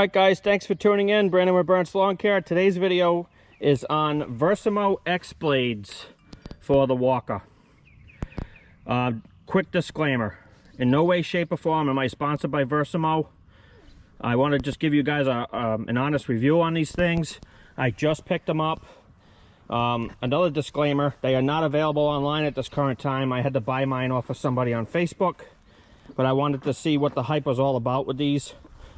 Alright guys, thanks for tuning in. Brandon with Burns Lawn Care. Today's video is on Versamow xblades for the walker. Quick disclaimer, in no way, shape, or form am I sponsored by Versamow. I want to just give you guys an honest review on these things. I just picked them up. Another disclaimer, they are not available online at this current time. I had to buy mine off of somebody on Facebook, but I wanted to see what the hype was all about with these.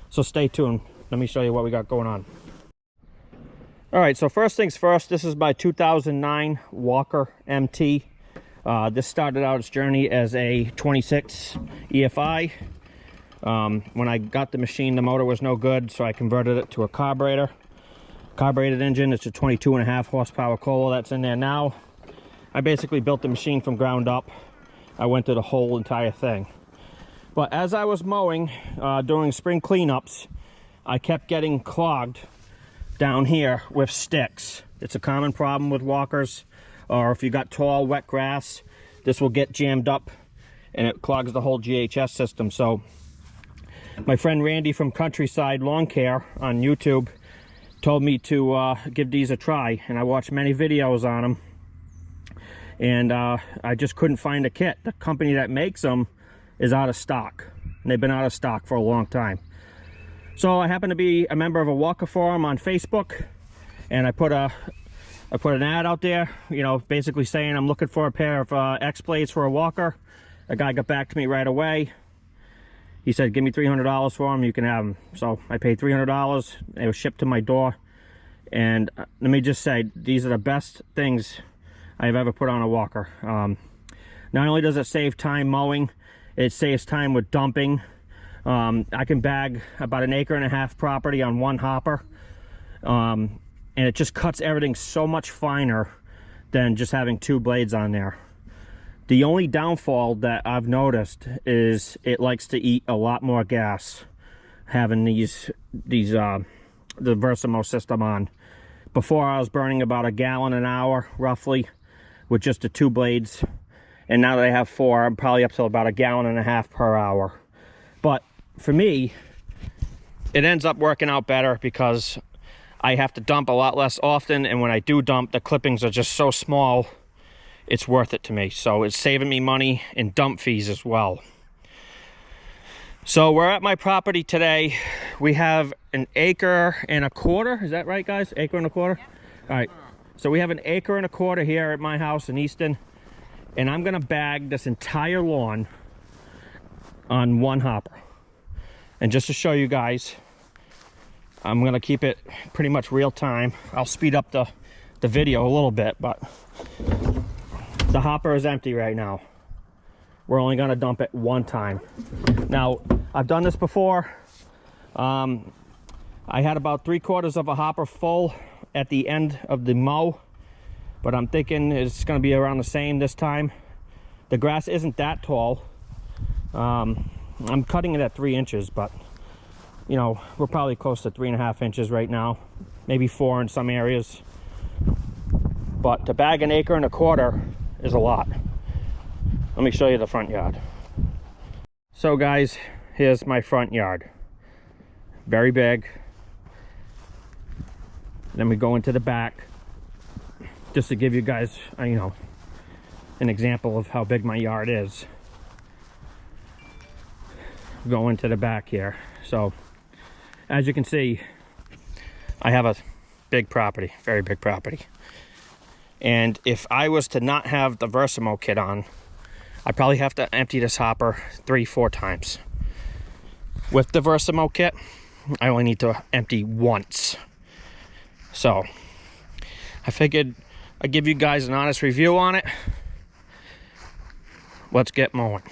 So stay tuned. Let me show you what we got going on. Alright, so first things first, this is my 2009 Walker MT. This started out its journey as a 26 EFI. When I got the machine, the motor was no good, so I converted it to a carbureted engine. It's a 22.5 horsepower Kohler that's in there now. I basically built the machine from ground up. I went through the whole entire thing. But as I was mowing during spring cleanups, I kept getting clogged down here with sticks. It's a common problem with walkers, or if you got tall, wet grass, this will get jammed up and it clogs the whole GHS system. So my friend Randy from Countryside Lawn Care on YouTube told me to give these a try, and I watched many videos on them, and I just couldn't find a kit. The company that makes them is out of stock, and they've been out of stock for a long time. So I happen to be a member of a walker forum on Facebook, and I put an ad out there, you know, basically saying I'm looking for a pair of xblades for a walker. A guy got back to me right away. He said, give me $300 for them, you can have them. So I paid $300. They were shipped to my door, and let me just say, these are the best things I've ever put on a walker. Not only does it save time mowing, it saves time with dumping. I can bag about 1.5 acre property on one hopper, and it just cuts everything so much finer than just having two blades on there. The only downfall that I've noticed is it likes to eat a lot more gas having the Versamow system on. Before, I was burning about 1 gallon an hour roughly with just the two blades, and now that I have 4, I'm probably up to about 1.5 gallons per hour. But for me, it ends up working out better because I have to dump a lot less often, and when I do dump, the clippings are just so small, it's worth it to me. So it's saving me money in dump fees as well. So we're at my property today. We have 1.25 acres. Is that right, guys? 1.25 acres? Yeah. All right. So we have 1.25 acres here at my house in Easton, and I'm gonna bag this entire lawn on one hopper. And just to show you guys, I'm gonna keep it pretty much real time. I'll speed up the video a little bit, but the hopper is empty right now. We're only gonna dump it one time. Now, I've done this before. I had about 3/4 of a hopper full at the end of the mow, but I'm thinking it's gonna be around the same this time. The grass isn't that tall. I'm cutting it at 3 inches, but you know, we're probably close to 3.5 inches right now, maybe 4 in some areas. But to bag 1.25 acres is a lot. Let me show you the front yard. So guys, here's my front yard. Very big. Then we go into the back, just to give you guys, you know, an example of how big my yard is. Go into the back here. So as you can see, I have a big property, very big property. And if I was to not have the Versamow kit on, I'd probably have to empty this hopper 3-4 times. With the Versamow kit, I only need to empty once. So I figured I'd give you guys an honest review on it. Let's get mowing.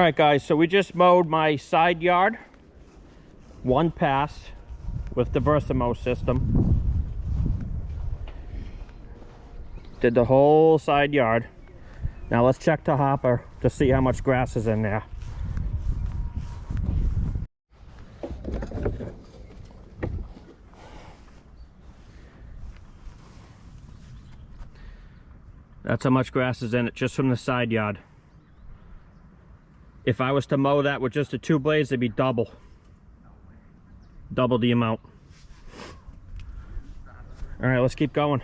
Alright guys, so we just mowed my side yard, one pass with the Versamow system. Did the whole side yard. Now let's check the hopper to see how much grass is in there. That's how much grass is in it just from the side yard. If I was to mow that with just the 2 blades, it'd be double the amount. All right, let's keep going.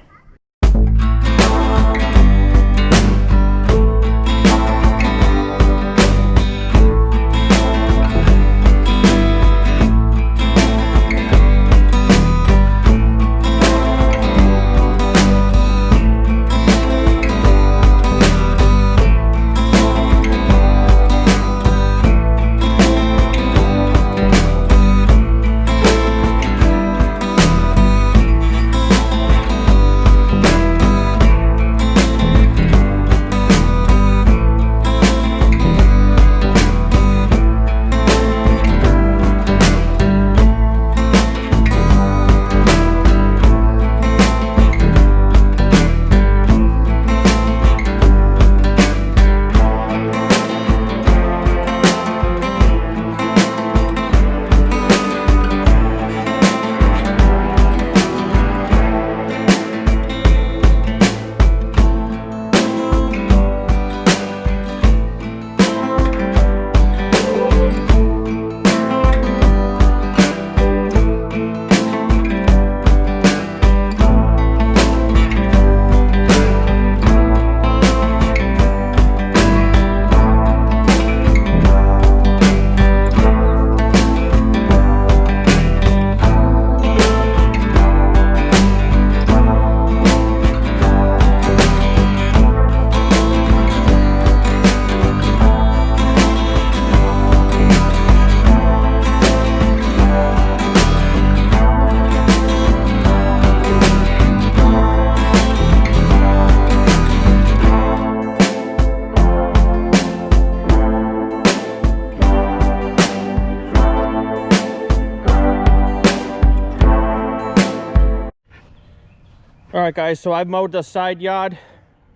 Alright guys, so I've mowed the side yard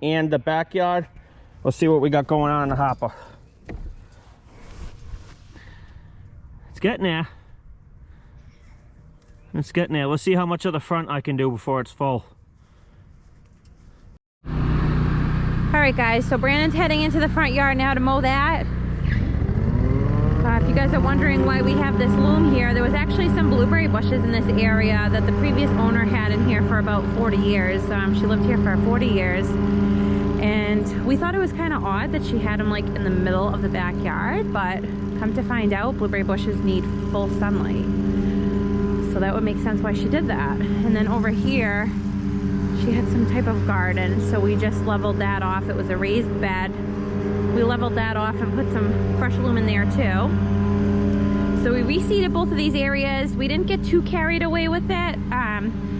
and the backyard. Let's see what we got going on in the hopper. It's getting there. It's getting there. Let's see how much of the front I can do before it's full. Alright guys, so Brandon's heading into the front yard now to mow that. If you guys are wondering why we have this loom here, there was actually some blueberry bushes in this area that the previous owner had in here for about 40 years. She lived here for 40 years. And we thought it was kind of odd that she had them like in the middle of the backyard, but come to find out, blueberry bushes need full sunlight. So that would make sense why she did that. And then over here, she had some type of garden, so we just leveled that off. It was a raised bed. We leveled that off and put some fresh loom in there too. So we reseeded both of these areas. We didn't get too carried away with it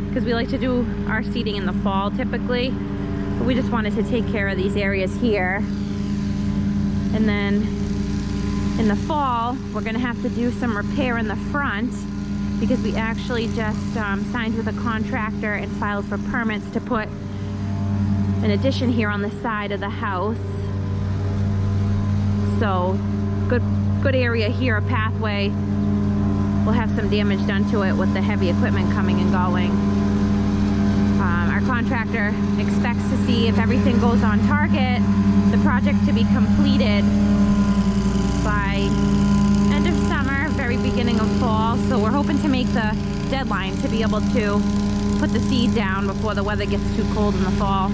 because we like to do our seeding in the fall typically. But we just wanted to take care of these areas here. And then in the fall, we're gonna have to do some repair in the front because we actually just signed with a contractor and filed for permits to put an addition here on the side of the house. So good area here, a pathway. We'll have some damage done to it with the heavy equipment coming and going. Our contractor expects to see if everything goes on target, the project to be completed by end of summer, very beginning of fall. So we're hoping to make the deadline to be able to put the seed down before the weather gets too cold in the fall.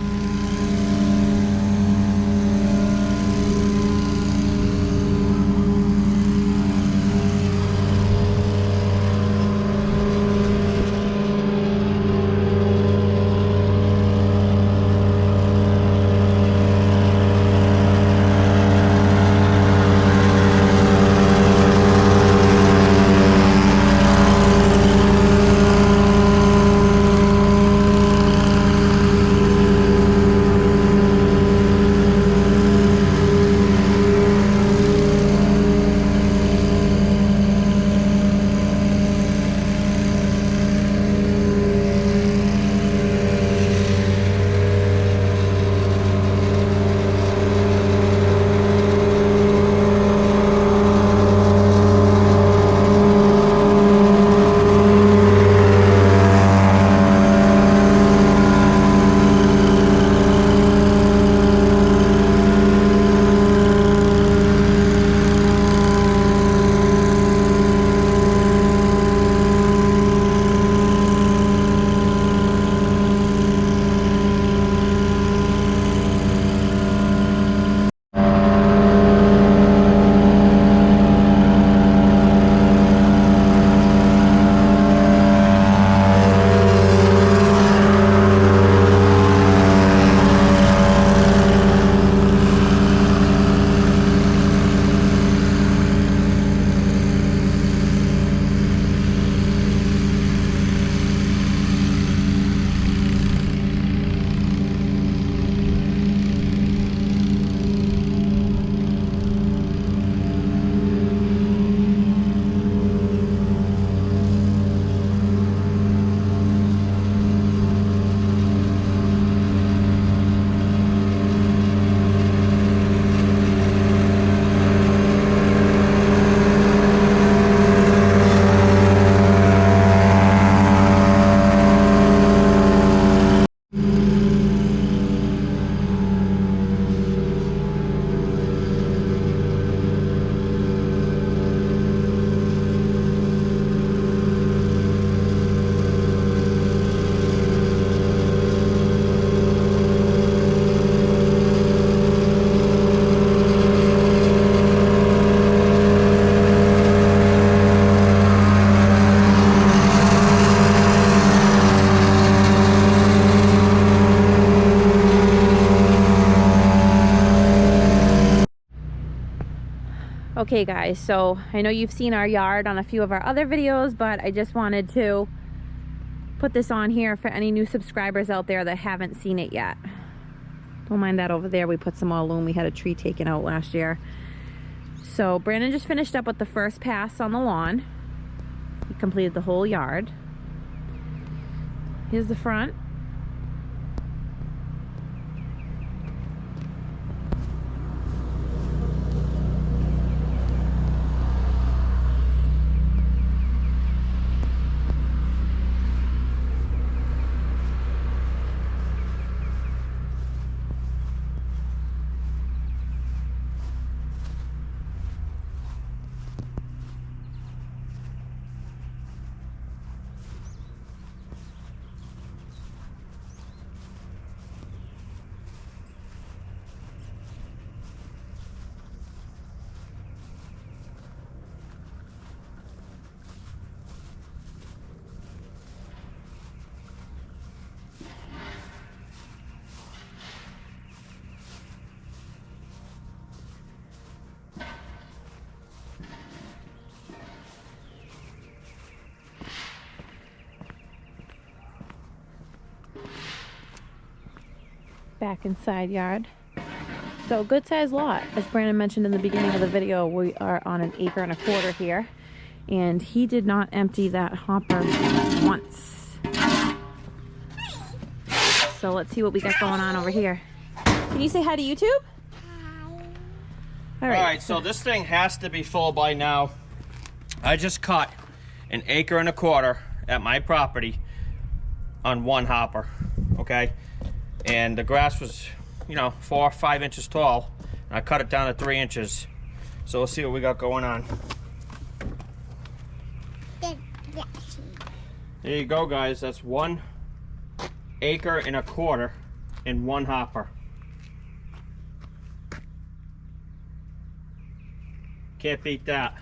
Okay guys, so I know you've seen our yard on a few of our other videos, but I just wanted to put this on here for any new subscribers out there that haven't seen it yet. Don't mind that over there. We put some more loom. We had a tree taken out last year. So Brandon just finished up with the first pass on the lawn. He completed the whole yard. Here's the front. Back inside yard. So good sized lot. As Brandon mentioned in the beginning of the video, we are on an 1.25 acres here, and he did not empty that hopper once. So let's see what we got going on over here. Can you say hi to YouTube? Hi. All right, so this thing has to be full by now. I just cut an 1.25 acres at my property on one hopper, okay? And the grass was, you know, 4 or 5 inches tall. And I cut it down to 3 inches. So let's see what we got going on. There you go, guys. That's 1.25 acres in one hopper. Can't beat that.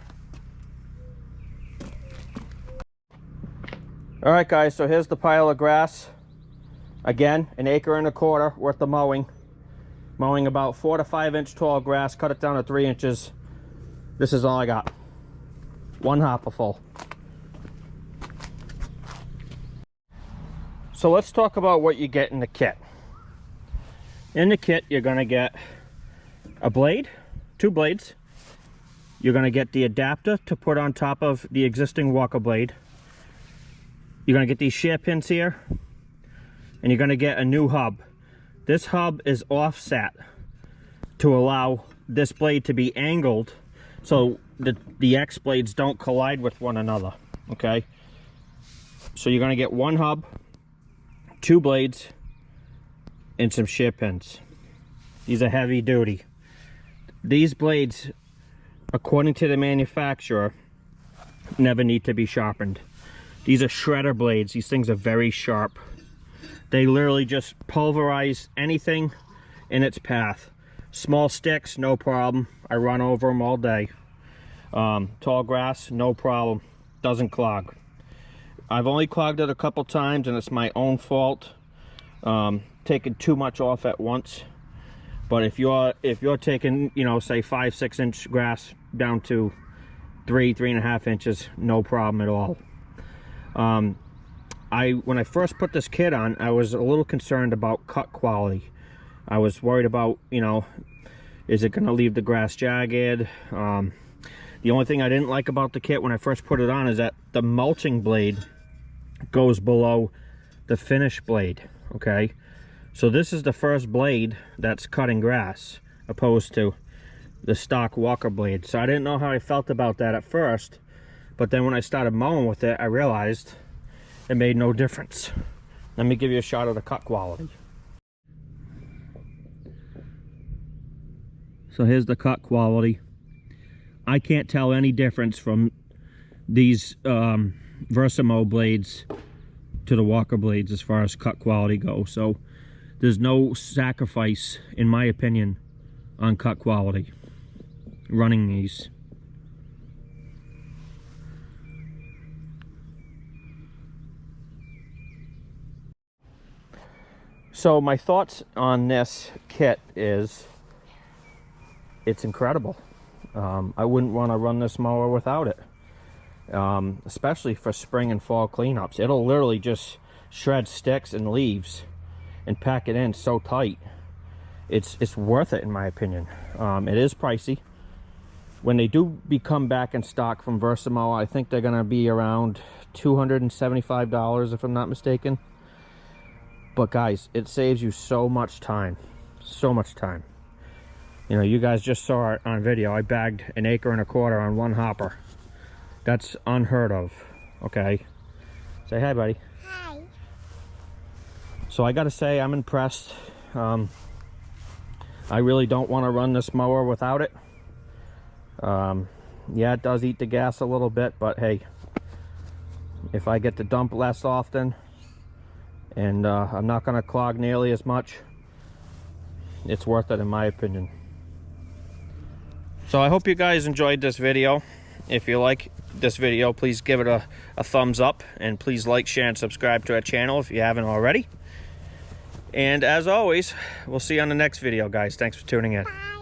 All right, guys, so here's the pile of grass. Again, 1.25 acres worth of mowing. Mowing about 4 to 5 inch tall grass, cut it down to 3 inches. This is all I got. One hopper full. So let's talk about what you get in the kit. In the kit, you're gonna get a blade, 2 blades. You're gonna get the adapter to put on top of the existing walker blade. You're gonna get these shear pins here, and you're gonna get a new hub. This hub is offset to allow this blade to be angled so the X blades don't collide with one another, okay? So you're gonna get one hub, 2 blades, and some shear pins. These are heavy duty. These blades, according to the manufacturer, never need to be sharpened. These are shredder blades. These things are very sharp. They literally just pulverize anything in its path. Small sticks, no problem. I run over them all day. Tall grass, no problem. Doesn't clog. I've only clogged it a couple times, and it's my own fault. Taking too much off at once. But if you're taking, you know, say 5, 6 inch grass down to 3.5 inches, no problem at all. When I first put this kit on, I was a little concerned about cut quality. I was worried about, you know, is it going to leave the grass jagged? The only thing I didn't like about the kit when I first put it on is that the mulching blade goes below the finish blade, okay? So this is the first blade that's cutting grass, opposed to the stock walker blade. So I didn't know how I felt about that at first, but then when I started mowing with it, I realized it made no difference. Let me give you a shot of the cut quality. So here's the cut quality. I can't tell any difference from these Versamow blades to the walker blades as far as cut quality goes. So there's no sacrifice, in my opinion, on cut quality running these. So my thoughts on this kit is it's incredible. I wouldn't want to run this mower without it, especially for spring and fall cleanups. It'll literally just shred sticks and leaves and pack it in so tight. It's worth it in my opinion. It is pricey. When they do become back in stock from Versamow, I think they're gonna be around $275 if I'm not mistaken. But guys, it saves you so much time, so much time. You know, you guys just saw it on video. I bagged 1.25 acres on one hopper. That's unheard of. Okay, say hi, buddy. Hi. So I gotta say, I'm impressed. I really don't want to run this mower without it. Yeah, it does eat the gas a little bit, but hey, if I get to dump less often and I'm not going to clog nearly as much, it's worth it in my opinion. So I hope you guys enjoyed this video. If you like this video, please give it a thumbs up, and please like, share, and subscribe to our channel if you haven't already. And as always, we'll see you on the next video, guys. Thanks for tuning in. Bye.